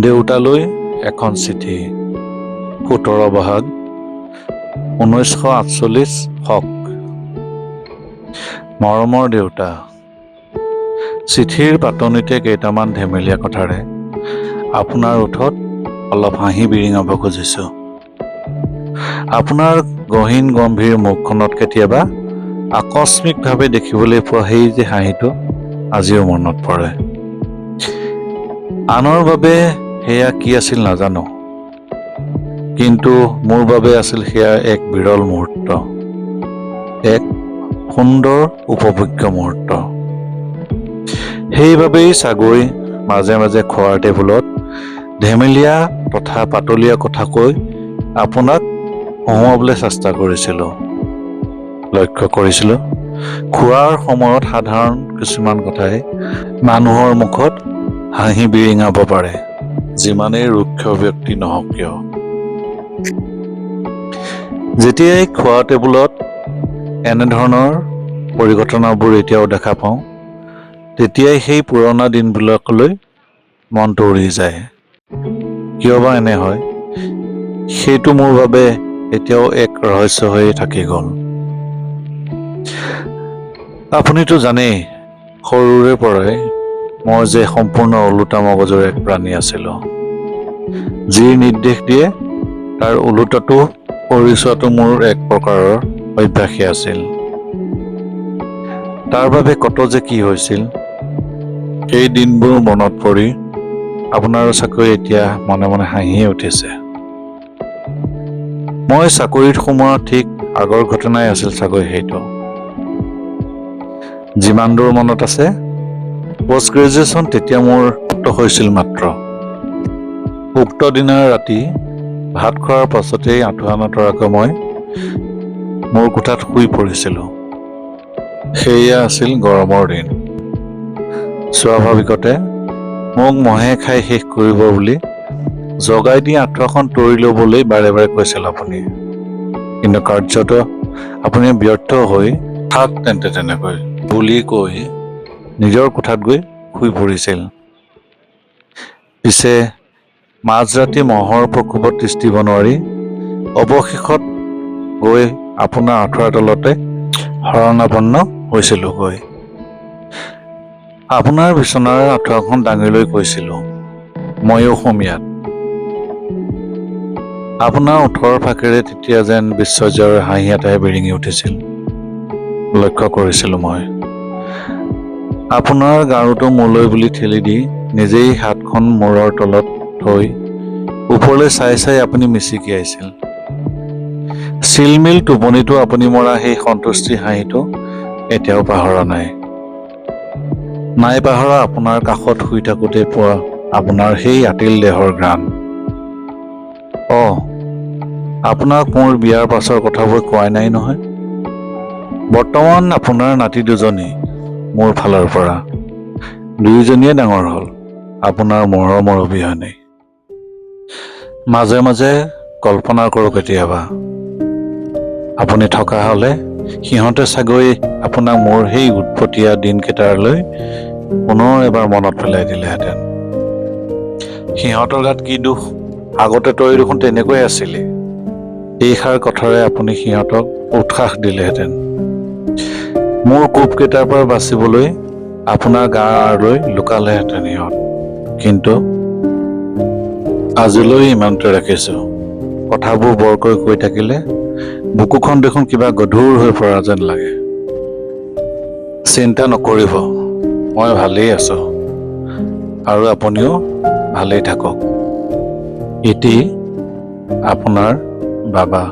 দেউতালৈ এখন চিঠি 17 বহাগ 1948 শক। মৰমৰ দেউতা, চিঠিৰ পাতনিতে কেইটামান ধেমেলীয়া কথাৰে আপোনাৰ ওঠত অলপ হাঁহি বিৰিঙাব খুজিছোঁ। আপোনাৰ গহীন গম্ভীৰ মুখখনত কেতিয়াবা আকস্মিকভাৱে দেখিবলৈ পোৱা সেই যে হাঁহিটো আজিও মনত পৰে। আনৰ বাবে সেয়া কি আছিল নাজানো, কিন্তু মোৰ বাবে আছিল সেয়া এক বিৰল মুহূৰ্ত, এক সুন্দৰ উপভোগ্য মুহূৰ্ত। সেইবাবেই চাগৈ মাজে মাজে খোৱাৰ টেবুলত ধেমেলীয়া তথা পাতলীয়া কথা কৈ আপোনাক হহুৱাবলৈ চেষ্টা কৰিছিলোঁ। লক্ষ্য কৰিছিলোঁ, খোৱাৰ সময়ত সাধাৰণ কিছুমান কথাই মানুহৰ মুখত হাঁহি বিৰিঙাব পাৰে, যিমানেই ৰুক্ষ ব্যক্তি নহওক কিয়। যেতিয়াই খোৱা টেবুলত এনেধৰণৰ পৰিঘটনাবোৰ এতিয়াও দেখা পাওঁ, তেতিয়াই সেই পুৰণা দিনবিলাকলৈ মনটো উৰি যায়। কিয় বা এনে হয়, সেইটো মোৰ বাবে এতিয়াও এক ৰহস্য হৈয়ে থাকি গ'ল। আপুনিতো জানেই, সৰুৰে পৰাই মই যে সম্পূৰ্ণ ওলোটা মগজুৰ এক প্ৰাণী আছিলোঁ। যি নিৰ্দেশ দিয়ে তাৰ ওলোটাটো কৰি চোৱাটো মোৰ এক প্ৰকাৰৰ অভ্যাসেই আছিল। তাৰ বাবে কত যে কি হৈছিল, সেই দিনবোৰ মনত পৰি আপোনাৰো চাকৰি এতিয়া মনে মনে হাঁহিয়ে উঠিছে। মই চাকৰিত সোমোৱা ঠিক আগৰ ঘটনাই আছিল চাগৈ সেইটো। যিমান দূৰ মনত আছে, পোষ্ট গ্ৰেজুৱেশ্যন তেতিয়া মোৰ হৈছিল মাত্ৰ। উক্ত দিনাৰ ৰাতি ভাত খোৱাৰ পাছতেই আঁঠুৱা নতৰাকৈ মই মোৰ কোঠাত শুই পৰিছিলোঁ। সেয়া আছিল গৰমৰ দিন। স্বাভাৱিকতে মোক মহে খাই শেষ কৰিব বুলি জগাই দি আঁঠুৱাখন তৰি ল'বলৈ বাৰে বাৰে কৈছিল আপুনি, কিন্তু কাৰ্যত আপুনি ব্যৰ্থ হৈ থাক তেন্তে তেনেকৈ বুলি কৈ নিজৰ কোঠাত গৈ শুই পৰিছিল। পিছে মাজৰাতি মহৰ প্ৰকোপত তিষ্ঠিব নোৱাৰি অৱশেষত গৈ আপোনাৰ আঁঠুৱাৰ তলতে শৰণাপন্ন হৈছিলোগৈ। আপোনাৰ বিচনাৰ আঁঠুৱাখন দাঙি লৈ কৈছিলোঁ, ময়ো শুম ইয়াত। আপোনাৰ ওঠৰ ফাঁকেৰে তেতিয়া যেন বিশ্বজয়ৰ হাঁহি এটাই বিৰিঙি উঠিছিল। লক্ষ্য কৰিছিলোঁ মই। আপোনাৰ গাৰুটো মোলৈ বুলি ঠেলি দি নিজেই হাতখন মূৰৰ তলত থৈ ওপৰলৈ চাই চাই আপুনি মিচিকিয়াইছিল। চিলমিল টোপনিটো আপুনি মৰা সেই সন্তুষ্টিৰ হাঁহিটো এতিয়াও পাহৰা নাই। নাই পাহৰা আপোনাৰ কাষত শুই থাকোঁতে পোৱা আপোনাৰ সেই আতিল দেহৰ ঘ্ৰাণ। আপোনাক মোৰ বিয়াৰ পাছৰ কথাবোৰ কোৱাই নাই নহয়। বৰ্তমান আপোনাৰ নাতি দুজনী মোৰ ফালৰ পৰা, দুয়োজনীয়ে ডাঙৰ হ'ল আপোনাৰ মৰমৰ অবিহনে। মাজে মাজে কল্পনা কৰোঁ কেতিয়াবা, আপুনি থকা হ'লে সিহঁতে চাগৈ আপোনাক মোৰ সেই উৎপতীয়া দিনকেইটালৈ পুনৰ এবাৰ মনত পেলাই দিলেহেঁতেন। সিহঁতৰ গাত কি দুখ, আগতে তই দেখোন তেনেকৈ আছিলি। এইষাৰ কথাৰে আপুনি সিহঁতক উৎসাহ দিলেহেঁতেন। মোৰ কোপকেইটাৰ পৰা বাচিবলৈ আপোনাৰ গাৰ আঁৰলৈ লুকালেহেঁতেন সিহঁত। কিন্তু আজিলৈ ইমানতে ৰাখিছোঁ। কথাবোৰ বৰকৈ কৈ থাকিলে বুকুখন দেখোন কিবা গধুৰ হৈ পৰা যেন লাগে। চিন্তা নকৰিব, মই ভালেই আছোঁ আৰু আপুনিও ভালেই থাকক। ইতি আপোনাৰ বাবা।